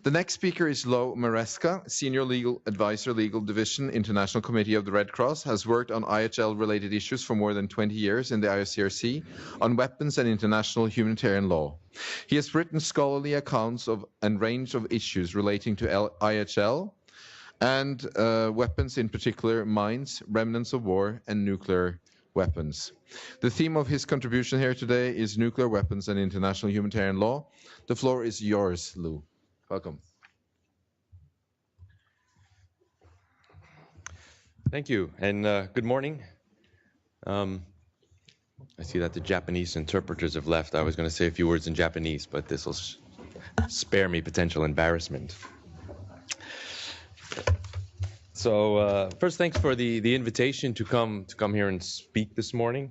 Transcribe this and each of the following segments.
The next speaker is Lo Maresca, Senior Legal Advisor, Legal Division, International Committee of the Red Cross, has worked on IHL-related issues for more than 20 years in the IOCRC on weapons and international humanitarian law. He has written scholarly accounts of a range of issues relating to IHL and weapons, in particular mines, remnants of war, and nuclear weapons. The theme of his contribution here today is nuclear weapons and international humanitarian law. The floor is yours, Lou. Welcome. Thank you, and good morning. I see that the Japanese interpreters have left. I was going to say a few words in Japanese, but this will spare me potential embarrassment. So first, thanks for the invitation to come here and speak this morning.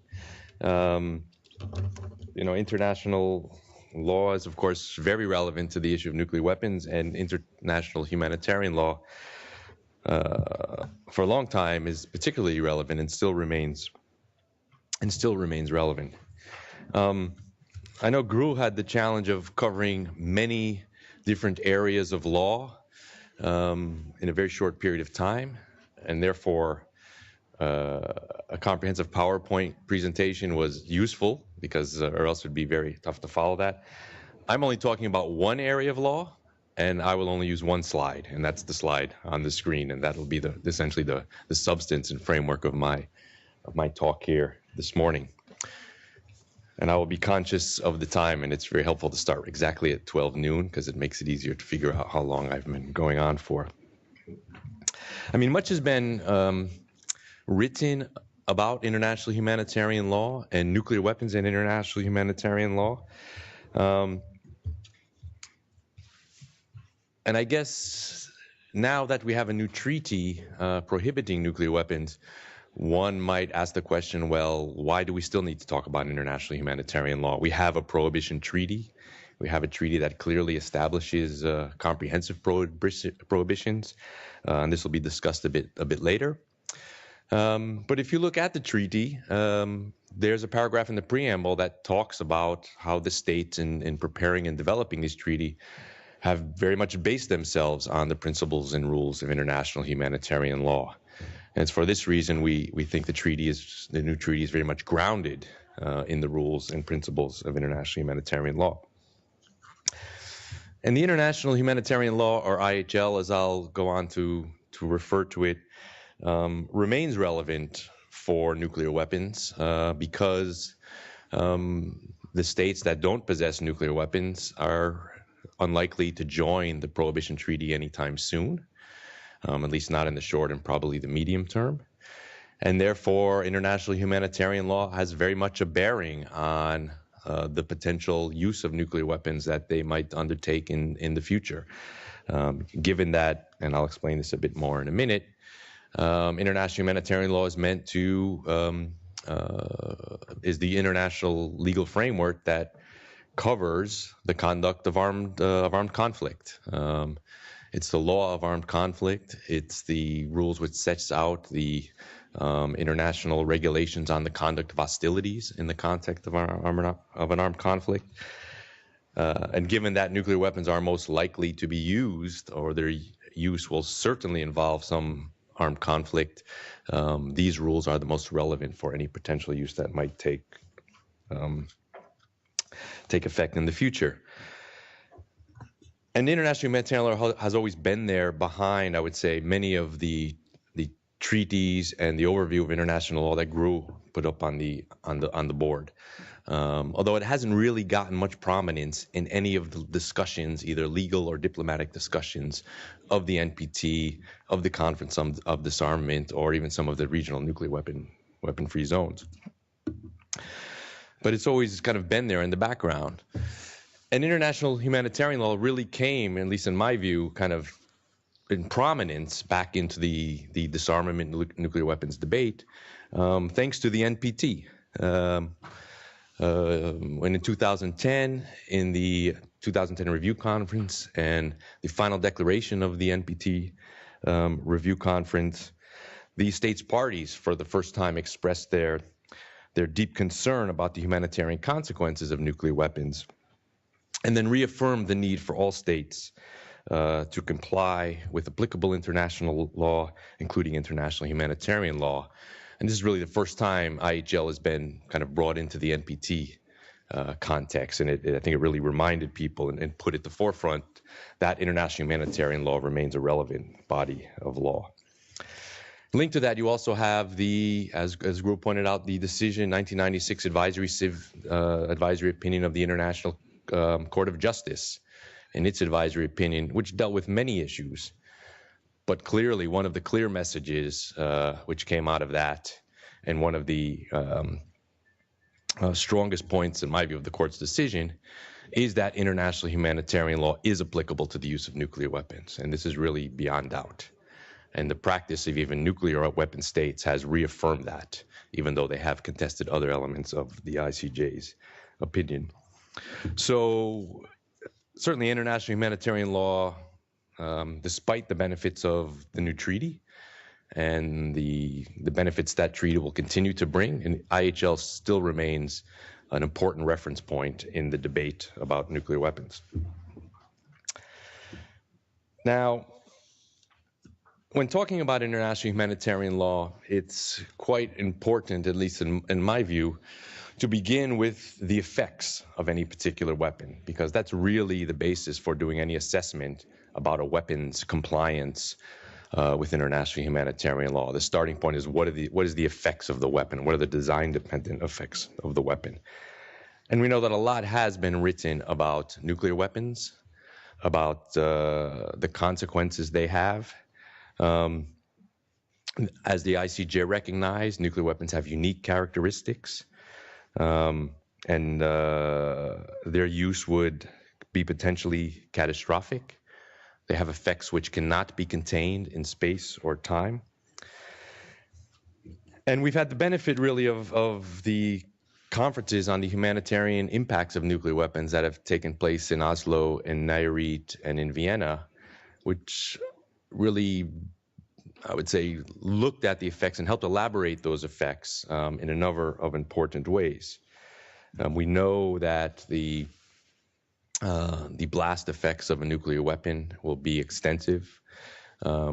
International law is, of course, very relevant to the issue of nuclear weapons, and international humanitarian law for a long time is particularly relevant and still remains relevant. I know GRU had the challenge of covering many different areas of law in a very short period of time, and therefore a comprehensive PowerPoint presentation was useful, because or else it would be very tough to follow that. I'm only talking about one area of law, and I will only use one slide, and that's the slide on the screen, and that'll be essentially the substance and framework of my talk here this morning. And I will be conscious of the time, and it's very helpful to start exactly at 12 noon, because it makes it easier to figure out how long I've been going on for. I mean, much has been written about international humanitarian law and nuclear weapons and international humanitarian law. And I guess now that we have a new treaty prohibiting nuclear weapons, one might ask the question, well, why do we still need to talk about international humanitarian law? We have a Prohibition Treaty. We have a treaty that clearly establishes comprehensive prohibitions, and this will be discussed a bit later. But if you look at the treaty, there's a paragraph in the preamble that talks about how the states in preparing and developing this treaty have very much based themselves on the principles and rules of international humanitarian law. And it's for this reason we think the new treaty is very much grounded in the rules and principles of international humanitarian law. And the international humanitarian law, or IHL, as I'll go on to refer to it, remains relevant for nuclear weapons because the states that don't possess nuclear weapons are unlikely to join the Prohibition Treaty anytime soon, at least not in the short and probably the medium term. And therefore, international humanitarian law has very much a bearing on the potential use of nuclear weapons that they might undertake in the future. Given that, and I'll explain this a bit more in a minute, international humanitarian law is meant to is the international legal framework that covers the conduct of armed conflict. It's the law of armed conflict. It's the rules which sets out the international regulations on the conduct of hostilities in the context of an armed conflict. And given that nuclear weapons are most likely to be used, or their use will certainly involve some armed conflict, these rules are the most relevant for any potential use that might take effect in the future. And international humanitarian law has always been there behind, I would say, many of the treaties and the overview of international law that GRU put up on the board. Although it hasn't really gotten much prominence in any of the discussions, either legal or diplomatic discussions, of the NPT, of the Conference of Disarmament, or even some of the regional nuclear weapon-free zones. But it's always kind of been there in the background. And international humanitarian law really came, at least in my view, kind of in prominence back into the disarmament nuclear weapons debate, thanks to the NPT. When in 2010, in the 2010 Review Conference and the final declaration of the NPT Review Conference, the states parties for the first time expressed their deep concern about the humanitarian consequences of nuclear weapons, and then reaffirmed the need for all states to comply with applicable international law, including international humanitarian law. And this is really the first time IHL has been kind of brought into the NPT context, and I think it really reminded people and put at the forefront that international humanitarian law remains a relevant body of law. Linked to that, you also have the, as Gru pointed out, the decision 1996 advisory opinion of the International Court of Justice, and its advisory opinion, which dealt with many issues. But clearly, one of the clear messages which came out of that, and one of the strongest points, in my view, of the court's decision, is that international humanitarian law is applicable to the use of nuclear weapons. And this is really beyond doubt. And the practice of even nuclear weapon states has reaffirmed that, even though they have contested other elements of the ICJ's opinion. So certainly international humanitarian law, despite the benefits of the new treaty and the benefits that treaty will continue to bring, and IHL still remains an important reference point in the debate about nuclear weapons. Now, when talking about international humanitarian law, it's quite important, at least in my view, to begin with the effects of any particular weapon, because that's really the basis for doing any assessment about a weapon's compliance with international humanitarian law. The starting point is what is the effects of the weapon? What are the design-dependent effects of the weapon? And we know that a lot has been written about nuclear weapons, about the consequences they have. As the ICJ recognized, nuclear weapons have unique characteristics, and their use would be potentially catastrophic. They have effects which cannot be contained in space or time. And we've had the benefit, really, of the conferences on the humanitarian impacts of nuclear weapons that have taken place in Oslo, in Nayarit, and in Vienna, which really, I would say, looked at the effects and helped elaborate those effects in a number of important ways. We know that the blast effects of a nuclear weapon will be extensive.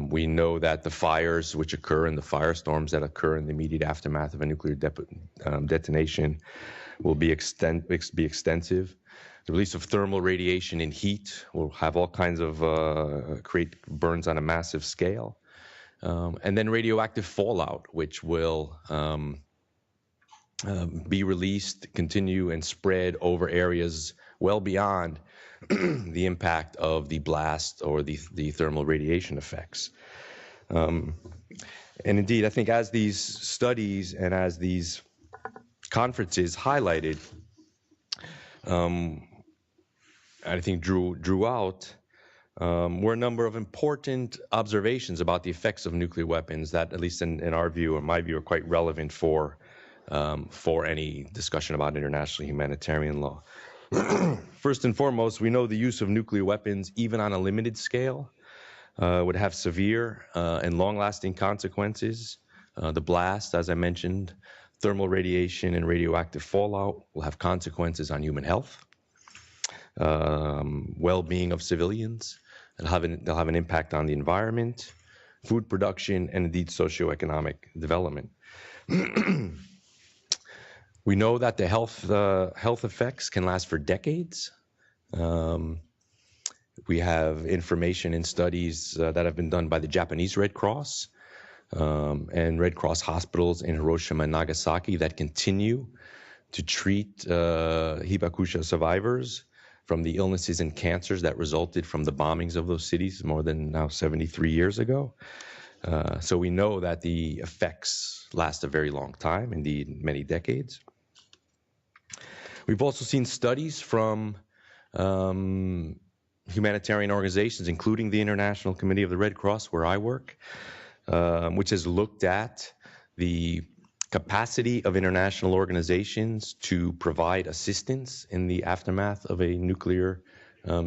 We know that the fires which occur and the firestorms that occur in the immediate aftermath of a nuclear detonation will be extensive. The release of thermal radiation and heat will have all kinds of create burns on a massive scale. And then radioactive fallout, which will be released, continue, and spread over areas well beyond the impact of the blast or the thermal radiation effects. And indeed, I think as these studies and as these conferences highlighted, I think drew out, were a number of important observations about the effects of nuclear weapons that, at least in our view or my view, are quite relevant for any discussion about international humanitarian law. First and foremost, we know the use of nuclear weapons, even on a limited scale, would have severe and long-lasting consequences. The blast, as I mentioned, thermal radiation and radioactive fallout will have consequences on human health, well-being of civilians. They'll have an impact on the environment, food production, and indeed socioeconomic development. We know that the health effects can last for decades. We have information and studies that have been done by the Japanese Red Cross and Red Cross hospitals in Hiroshima and Nagasaki that continue to treat hibakusha survivors from the illnesses and cancers that resulted from the bombings of those cities more than now 73 years ago. So we know that the effects last a very long time, indeed many decades. We've also seen studies from humanitarian organizations, including the International Committee of the Red Cross, where I work, which has looked at the capacity of international organizations to provide assistance in the aftermath of a nuclear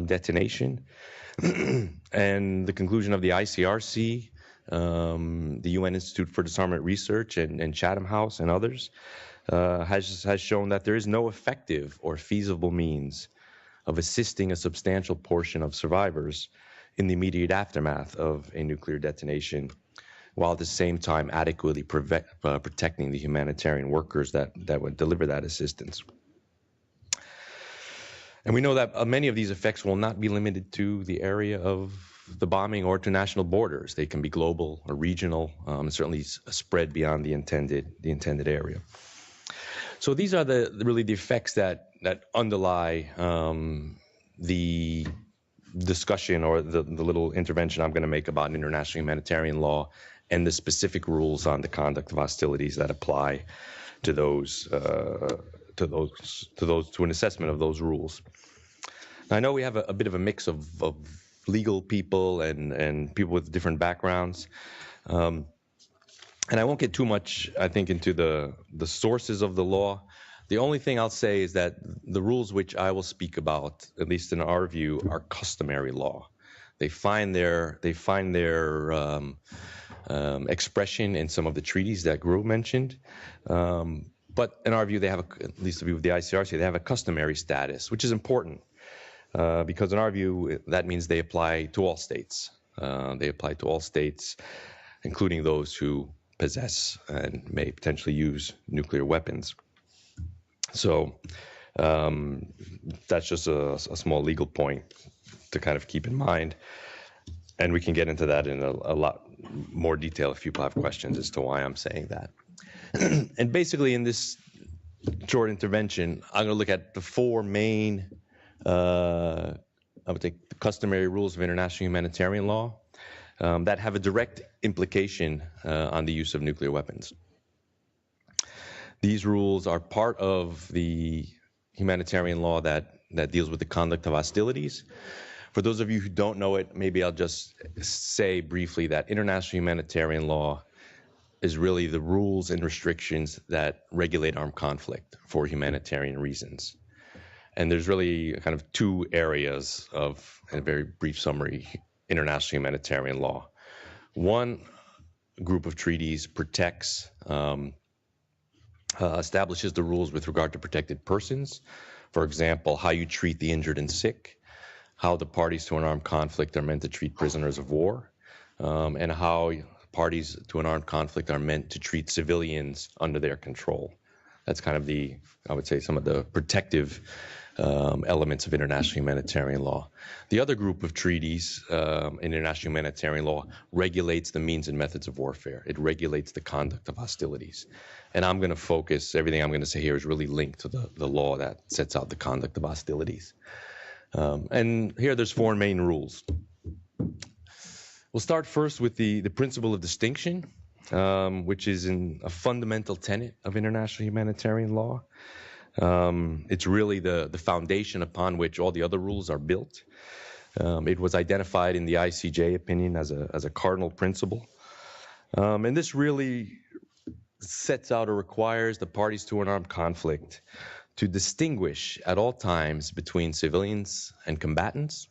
detonation. And the conclusion of the ICRC, the UN Institute for Disarmament Research, and Chatham House and others, has shown that there is no effective or feasible means of assisting a substantial portion of survivors in the immediate aftermath of a nuclear detonation, while at the same time adequately protecting the humanitarian workers that would deliver that assistance. And we know that many of these effects will not be limited to the area of the bombing or to national borders. They can be global or regional, certainly spread beyond the intended area. So these are really the effects that underlie the discussion or the little intervention I'm going to make about international humanitarian law and the specific rules on the conduct of hostilities that apply to those to an assessment of those rules. Now, I know we have a bit of a mix of legal people and people with different backgrounds. And I won't get too much, I think, into the sources of the law. The only thing I'll say is that the rules which I will speak about, at least in our view, are customary law. They find their expression in some of the treaties that Gro mentioned. But in our view, they have, at least the view of the ICRC, they have a customary status, which is important because in our view, that means they apply to all states. They apply to all states, including those who possess and may potentially use nuclear weapons. So that's just a small legal point to kind of keep in mind. And we can get into that in a lot more detail if people have questions as to why I'm saying that. And basically in this short intervention, I'm going to look at the four main, I would say, the customary rules of international humanitarian law that have a direct implication on the use of nuclear weapons. These rules are part of the humanitarian law that deals with the conduct of hostilities. For those of you who don't know it, maybe I'll just say briefly that international humanitarian law is really the rules and restrictions that regulate armed conflict for humanitarian reasons. And there's really kind of two areas of, in a very brief summary, international humanitarian law. One group of treaties protects, establishes the rules with regard to protected persons. For example, how you treat the injured and sick, how the parties to an armed conflict are meant to treat prisoners of war, and how parties to an armed conflict are meant to treat civilians under their control. That's kind of I would say, some of the protective elements of international humanitarian law. The other group of treaties in international humanitarian law regulates the means and methods of warfare. It regulates the conduct of hostilities. And I'm going to focus, everything I'm going to say here is really linked to the law that sets out the conduct of hostilities. And here there's four main rules. We'll start first with the principle of distinction, which is a fundamental tenet of international humanitarian law. It's really the foundation upon which all the other rules are built. It was identified in the ICJ opinion as a cardinal principle. And this really sets out or requires the parties to an armed conflict to distinguish at all times between civilians and combatants,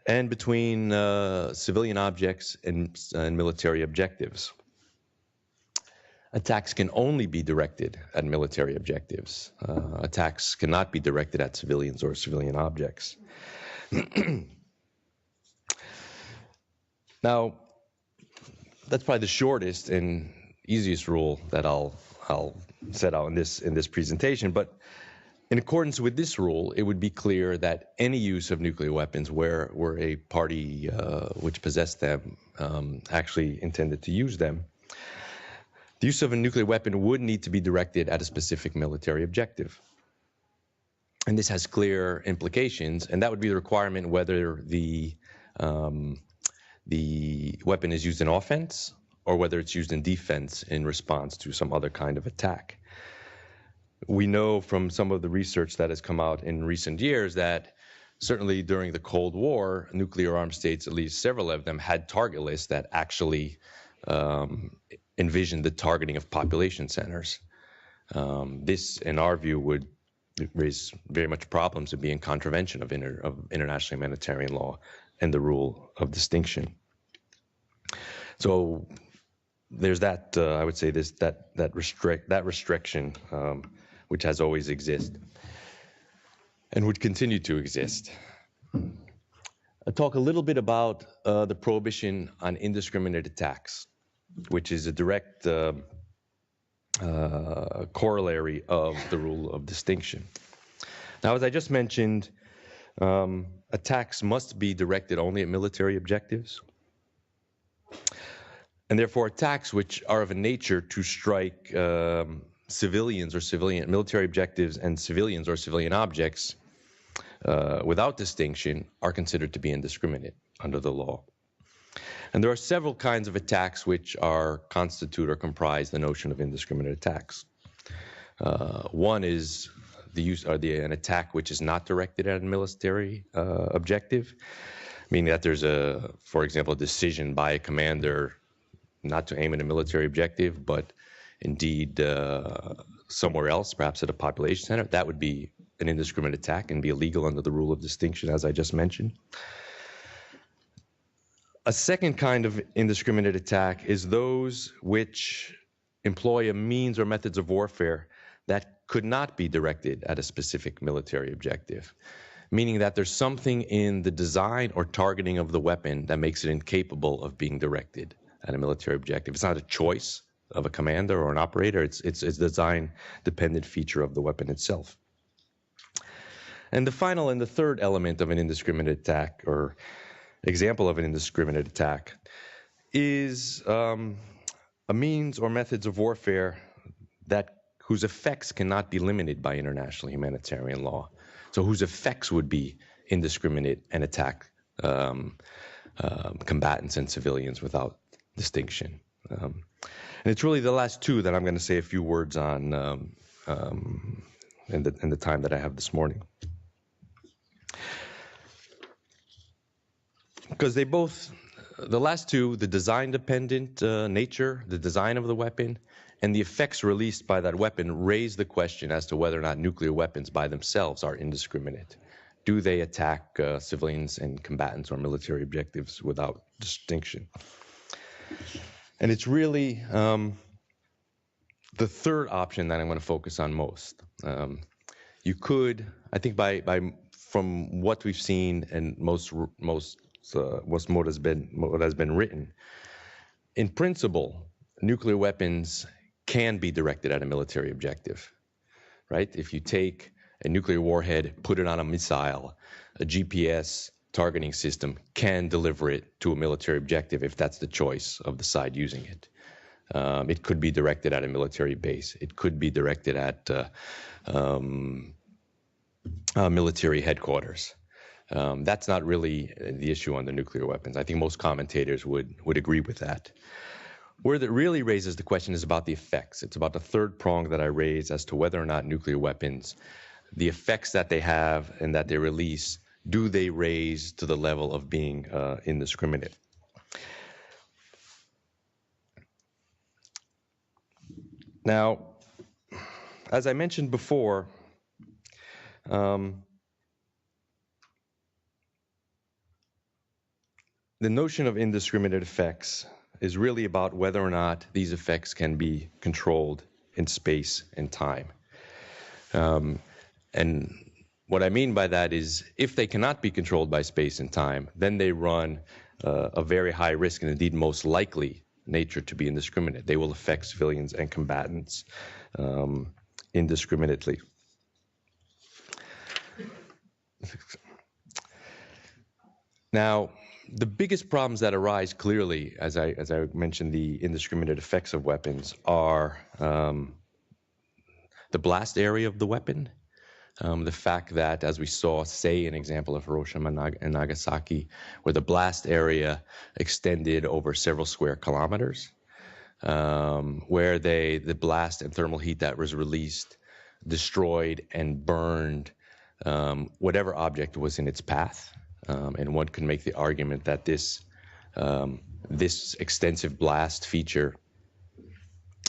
and between civilian objects and military objectives. Attacks can only be directed at military objectives. Attacks cannot be directed at civilians or civilian objects. Now, that's probably the shortest and easiest rule that I'll set out in this presentation. But in accordance with this rule, it would be clear that any use of nuclear weapons where a party which possessed them actually intended to use them, the use of a nuclear weapon would need to be directed at a specific military objective. And this has clear implications, and that would be the requirement whether the weapon is used in offense or whether it's used in defense in response to some other kind of attack. We know from some of the research that has come out in recent years that certainly during the Cold War, nuclear armed states, at least several of them, had target lists that actually envisioned the targeting of population centers. This, in our view, would raise very much problems and be in contravention of international humanitarian law and the rule of distinction. So there's that, I would say, that restriction, which has always existed and would continue to exist. talk a little bit about the prohibition on indiscriminate attacks, which is a direct corollary of the rule of distinction. Now, as I just mentioned, attacks must be directed only at military objectives. And therefore, attacks which are of a nature to strike civilians or military objectives and civilians or civilian objects without distinction are considered to be indiscriminate under the law. And there are several kinds of attacks which constitute or comprise the notion of indiscriminate attacks. One is an attack which is not directed at a military objective, meaning that there's for example, a decision by a commander not to aim at a military objective, but indeed somewhere else, perhaps at a population center. That would be an indiscriminate attack and be illegal under the rule of distinction, as I just mentioned. A second kind of indiscriminate attack is those which employ a means or methods of warfare that could not be directed at a specific military objective, meaning that there's something in the design or targeting of the weapon that makes it incapable of being directed at a military objective. It's not a choice of a commander or an operator. It's a design-dependent feature of the weapon itself. And the final and the third element of an indiscriminate attack, or example of an indiscriminate attack, is a means or methods of warfare whose effects cannot be limited by international humanitarian law. So whose effects would be indiscriminate and attack combatants and civilians without distinction. And it's really the last two that I'm going to say a few words on in the time that I have this morning. Because the last two, the design-dependent nature, the design of the weapon, and the effects released by that weapon raise the question as to whether or not nuclear weapons by themselves are indiscriminate. Do they attack civilians and combatants or military objectives without distinction? And it's really the third option that I'm going to focus on most. You could, I think, from what we've seen and what has been written, in principle, nuclear weapons can be directed at a military objective, right? If you take a nuclear warhead, put it on a missile, a GPS targeting system can deliver it to a military objective if that's the choice of the side using it. It could be directed at a military base. It could be directed at military headquarters. That's not really the issue on the nuclear weapons. I think most commentators would agree with that. Where that really raises the question is about the effects. It's about the third prong that I raise as to whether or not nuclear weapons, the effects that they have and that they release, do they raise to the level of being indiscriminate? Now, as I mentioned before, the notion of indiscriminate effects is really about whether or not these effects can be controlled in space and time. And what I mean by that is if they cannot be controlled by space and time, then they run a very high risk and indeed most likely nature to be indiscriminate. They will affect civilians and combatants indiscriminately. Now, the biggest problems that arise clearly, as I mentioned, the indiscriminate effects of weapons are the blast area of the weapon, the fact that, as we saw, say, an example of Hiroshima and Nagasaki, where the blast area extended over several square kilometers, where the blast and thermal heat that was released destroyed and burned whatever object was in its path. And one could make the argument that this extensive blast feature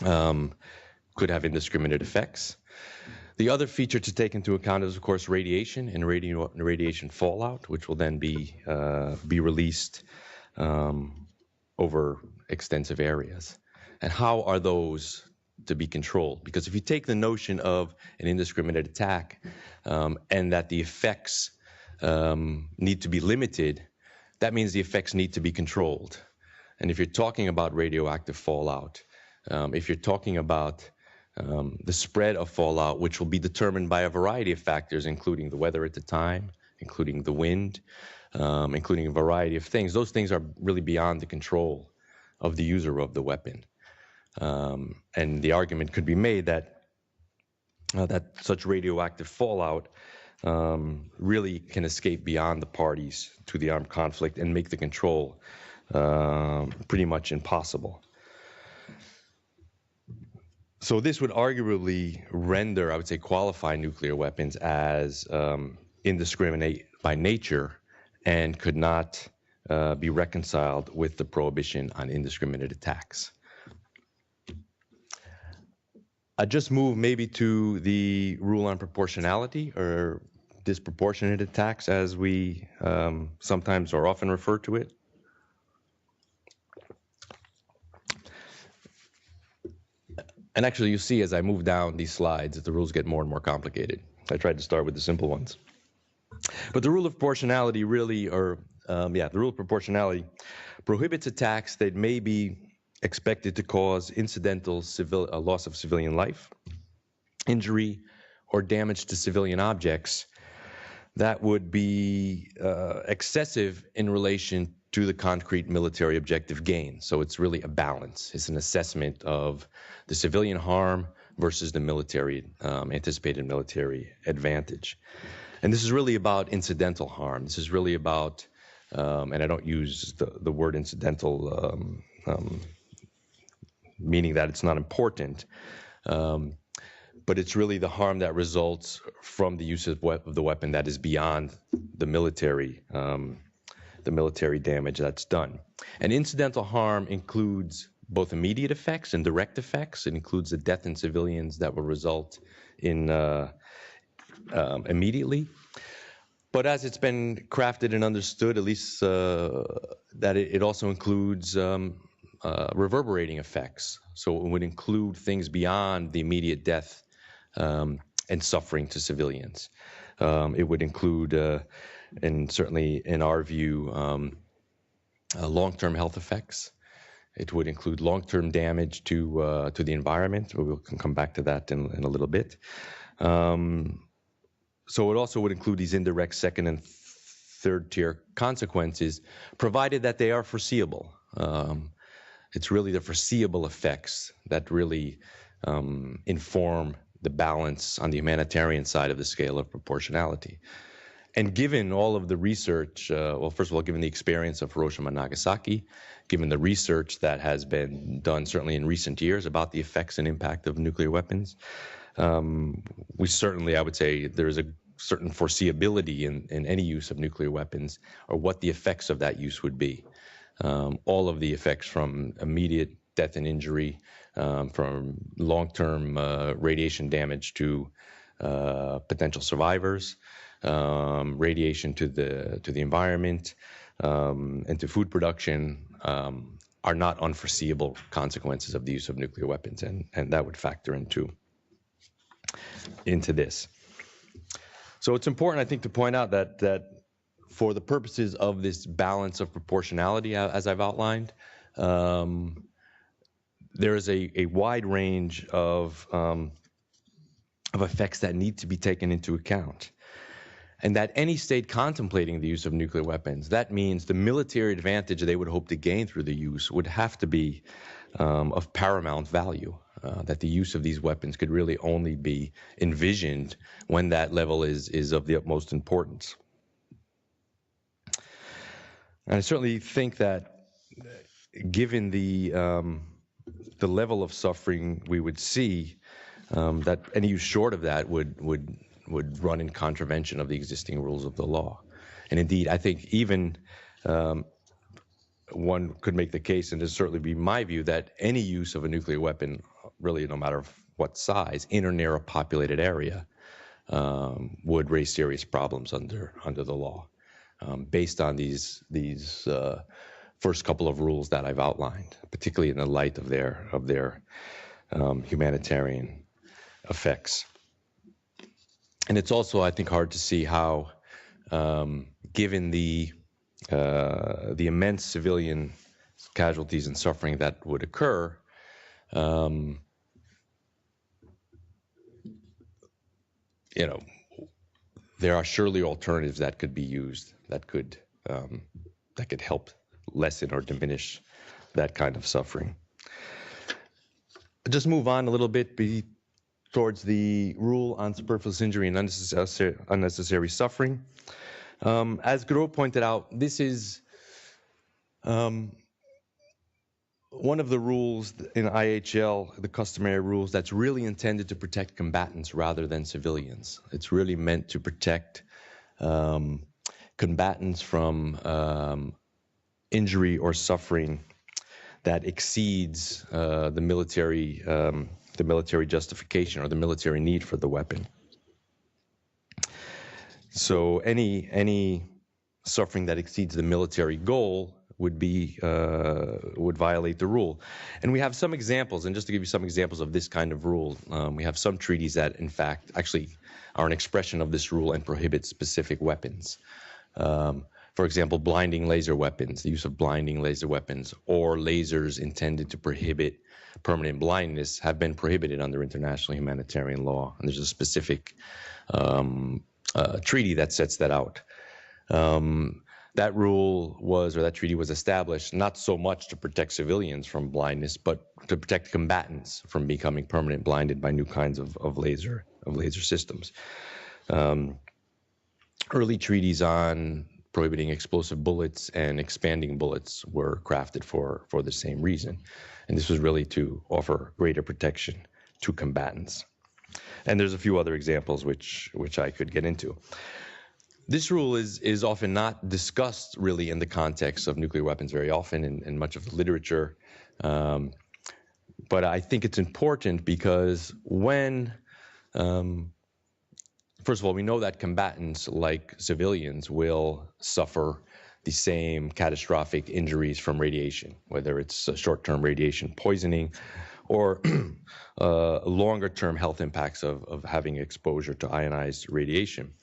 could have indiscriminate effects. The other feature to take into account is, of course, radiation and radiation fallout, which will then be released over extensive areas. And how are those to be controlled? Because if you take the notion of an indiscriminate attack and that the effects need to be limited, that means the effects need to be controlled. And if you're talking about radioactive fallout, if you're talking about the spread of fallout, which will be determined by a variety of factors, including the weather at the time, including the wind, including a variety of things, those things are really beyond the control of the user of the weapon. And the argument could be made that such radioactive fallout really can escape beyond the parties to the armed conflict and make the control pretty much impossible. So this would arguably render, I would say, qualify nuclear weapons as indiscriminate by nature and could not be reconciled with the prohibition on indiscriminate attacks. I just move maybe to the rule on proportionality, or disproportionate attacks, as we sometimes or often refer to it. And actually, you see as I move down these slides that the rules get more and more complicated. I tried to start with the simple ones. But the rule of proportionality really, the rule of proportionality prohibits attacks that may be expected to cause incidental loss of civilian life, injury, or damage to civilian objects that would be excessive in relation to the concrete military objective gain. So it's really a balance. It's an assessment of the civilian harm versus the military, anticipated military advantage. And this is really about incidental harm. This is really about, and I don't use the word incidental meaning that it's not important, but it's really the harm that results from the use of the weapon that is beyond the military damage that's done. And incidental harm includes both immediate effects and direct effects. It includes the death in civilians that will result in immediately. But as it's been crafted and understood, at least that it also includes reverberating effects. So it would include things beyond the immediate death and suffering to civilians. It would include, and certainly in our view, long-term health effects. It would include long-term damage to the environment. We can come back to that in a little bit. So it also would include these indirect second and third tier consequences, provided that they are foreseeable. It's really the foreseeable effects that really inform the balance on the humanitarian side of the scale of proportionality. And given all of the research, well, first of all, given the experience of Hiroshima and Nagasaki, given the research that has been done certainly in recent years about the effects and impact of nuclear weapons, we certainly, I would say, there is a certain foreseeability in any use of nuclear weapons or what the effects of that use would be. All of the effects from immediate death and injury, from long-term radiation damage to potential survivors, radiation to the environment, and to food production are not unforeseeable consequences of the use of nuclear weapons, and that would factor into this. So it's important, I think, to point out that for the purposes of this balance of proportionality, as I've outlined, there is a wide range of effects that need to be taken into account. And that any state contemplating the use of nuclear weapons, that means the military advantage they would hope to gain through the use would have to be of paramount value, that the use of these weapons could really only be envisioned when that level is of the utmost importance. And I certainly think that given the level of suffering we would see, that any use short of that would run in contravention of the existing rules of the law. And indeed, I think even one could make the case, and this certainly be my view, that any use of a nuclear weapon, really no matter what size, in or near a populated area, would raise serious problems under the law, based on these first couple of rules that I've outlined, particularly in the light of their humanitarian effects. And it's also, I think, hard to see how, given the the immense civilian casualties and suffering that would occur, you know, there are surely alternatives that could be used that could help lessen or diminish that kind of suffering. Just move on a little bit towards the rule on superfluous injury and unnecessary suffering. As Gro pointed out, this is one of the rules in IHL, the customary rules, that's really intended to protect combatants rather than civilians. It's really meant to protect combatants from injury or suffering that exceeds the military justification or the military need for the weapon. So any suffering that exceeds the military goal would violate the rule. And we have some examples, and just to give you some examples of this kind of rule, we have some treaties that, in fact, actually are an expression of this rule and prohibit specific weapons. For example, blinding laser weapons, the use of blinding laser weapons, or lasers intended to prohibit permanent blindness have been prohibited under international humanitarian law. And there's a specific treaty that sets that out. That treaty was established not so much to protect civilians from blindness, but to protect combatants from becoming permanent blinded by new kinds of laser systems. Early treaties on prohibiting explosive bullets and expanding bullets were crafted for the same reason. And this was really to offer greater protection to combatants. And there's a few other examples which I could get into. This rule is often not discussed really in the context of nuclear weapons very often in much of the literature. But I think it's important because when, first of all, we know that combatants, like civilians, will suffer the same catastrophic injuries from radiation, whether it's short-term radiation poisoning or longer-term health impacts of having exposure to ionized radiation.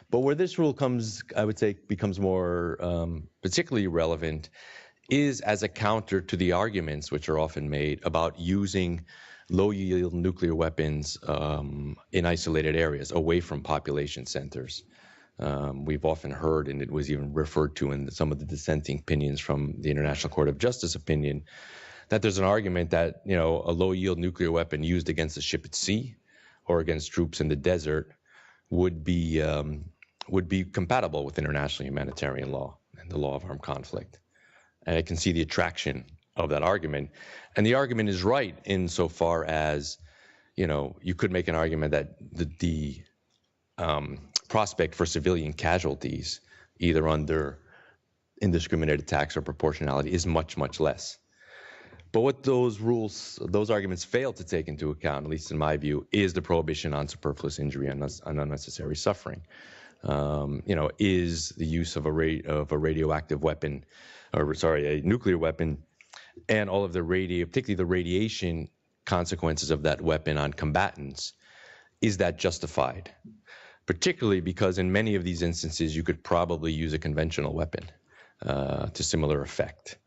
But where this rule comes, I would say, becomes more particularly relevant is as a counter to the arguments which are often made about using low-yield nuclear weapons in isolated areas away from population centers. We've often heard, and it was even referred to in some of the dissenting opinions from the International Court of Justice opinion, that there's an argument that, you know, a low-yield nuclear weapon used against a ship at sea or against troops in the desert would be compatible with international humanitarian law and the law of armed conflict. And I can see the attraction of that argument. And the argument is right insofar as, you know, you could make an argument that the prospect for civilian casualties, either under indiscriminate attacks or proportionality, is much, much less. But what those arguments fail to take into account, at least in my view, is the prohibition on superfluous injury and unnecessary suffering. You know, is the use of a radioactive weapon, a nuclear weapon, and all of particularly the radiation consequences of that weapon on combatants, is that justified? Particularly because in many of these instances, you could probably use a conventional weapon to similar effect.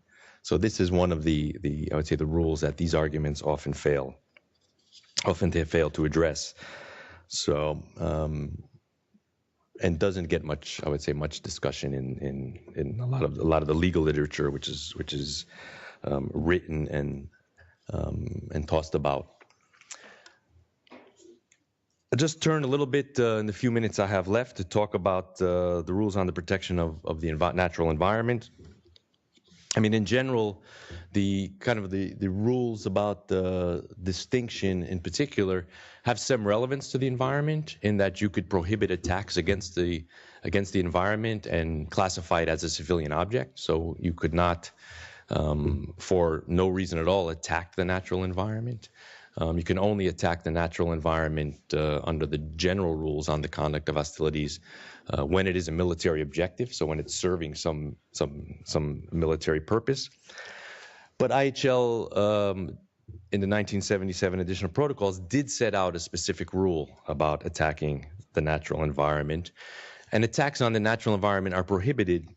So this is one of I would say, the rules that these arguments often fail to address. So, and doesn't get much, I would say, much discussion in a lot of the legal literature, which is written and tossed about. I'll just turn a little bit in the few minutes I have left to talk about the rules on the protection of the natural environment. I mean, in general, the rules about the distinction in particular have some relevance to the environment in that you could prohibit attacks against the environment and classify it as a civilian object. So you could not, for no reason at all, attack the natural environment. You can only attack the natural environment under the general rules on the conduct of hostilities when it is a military objective, so when it's serving some military purpose. But IHL, in the 1977 additional protocols, did set out a specific rule about attacking the natural environment. And attacks on the natural environment are prohibited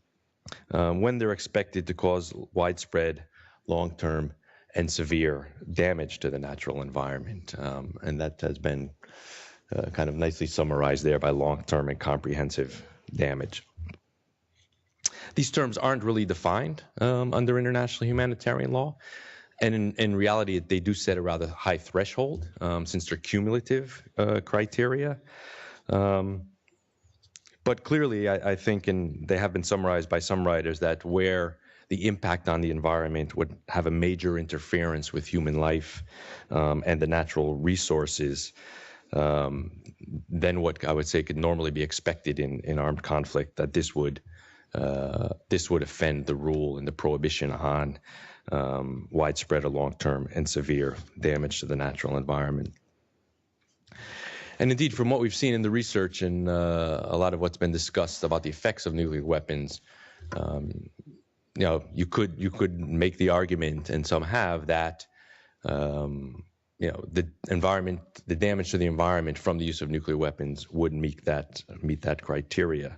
when they're expected to cause widespread, long-term, and severe damage to the natural environment. And that has been kind of nicely summarized there by long-term and comprehensive damage. These terms aren't really defined under international humanitarian law. And in reality, they do set a rather high threshold since they're cumulative criteria. But clearly, I think, and they have been summarized by some writers, that where the impact on the environment would have a major interference with human life and the natural resources, then what I would say could normally be expected in armed conflict, that this would offend the rule and the prohibition on widespread or long-term and severe damage to the natural environment. And indeed, from what we've seen in the research and a lot of what's been discussed about the effects of nuclear weapons, you could make the argument, and some have, that the damage to the environment from the use of nuclear weapons would meet that criteria.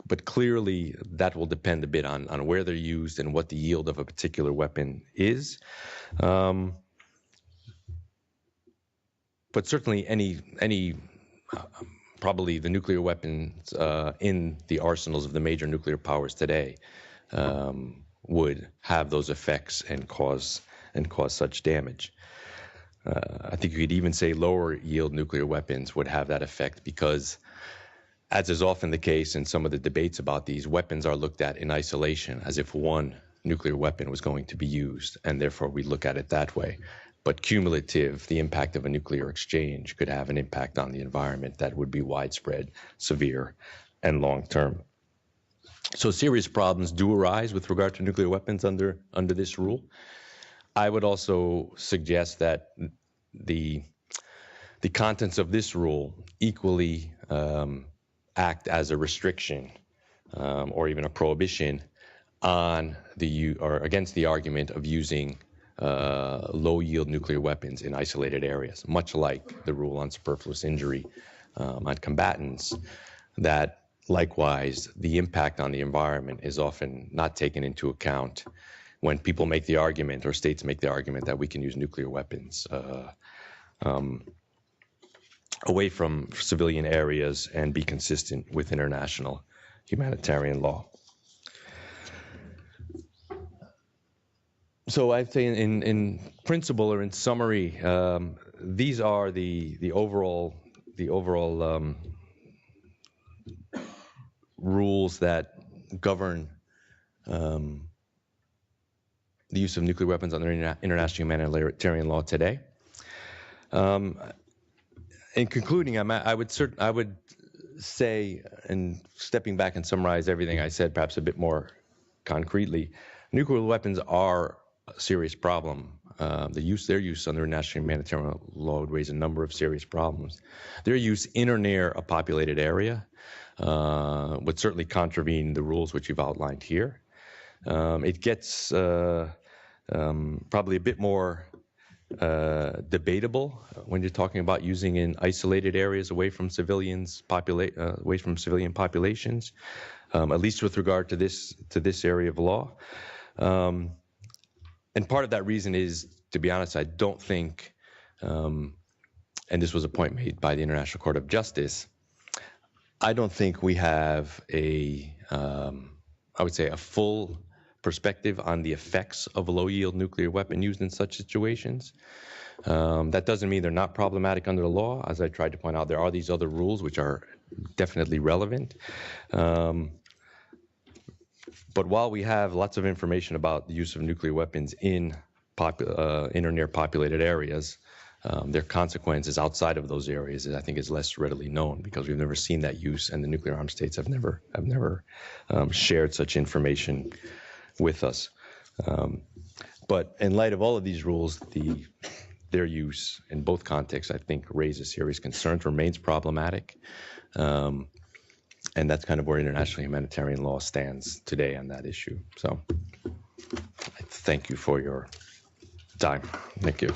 But clearly, that will depend a bit on where they're used and what the yield of a particular weapon is. But certainly, probably the nuclear weapons in the arsenals of the major nuclear powers today would have those effects and cause such damage. I think you could even say lower yield nuclear weapons would have that effect because, as is often the case in some of the debates about these, weapons are looked at in isolation as if one nuclear weapon was going to be used, and therefore we look at it that way. But cumulative, the impact of a nuclear exchange could have an impact on the environment that would be widespread, severe, and long-term. So serious problems do arise with regard to nuclear weapons under this rule. I would also suggest that the contents of this rule equally act as a restriction or even a prohibition on against the argument of using low-yield nuclear weapons in isolated areas, much like the rule on superfluous injury on combatants, that likewise the impact on the environment is often not taken into account when people make the argument, or states make the argument, that we can use nuclear weapons away from civilian areas and be consistent with international humanitarian law. So I'd say in principle, or in summary, these are the overall rules that govern the use of nuclear weapons under international humanitarian law today. In concluding, I would say, and stepping back and summarize everything I said perhaps a bit more concretely, nuclear weapons are a serious problem. Their use under international humanitarian law would raise a number of serious problems. Their use in or near a populated area would certainly contravene the rules which you've outlined here. It gets probably a bit more debatable when you're talking about using in isolated areas away from civilian populations, at least with regard to this area of law. And part of that reason is, to be honest, I don't think, and this was a point made by the International Court of Justice, I don't think we have I would say, a full perspective on the effects of a low-yield nuclear weapon used in such situations. That doesn't mean they're not problematic under the law. As I tried to point out, there are these other rules which are definitely relevant. But while we have lots of information about the use of nuclear weapons in or near populated areas, their consequences outside of those areas, I think, is less readily known because we've never seen that use, and the nuclear armed states have never shared such information with us. But in light of all of these rules, their use in both contexts, I think, raises serious concerns, remains problematic. And that's kind of where international humanitarian law stands today on that issue. So I thank you for your time. Thank you.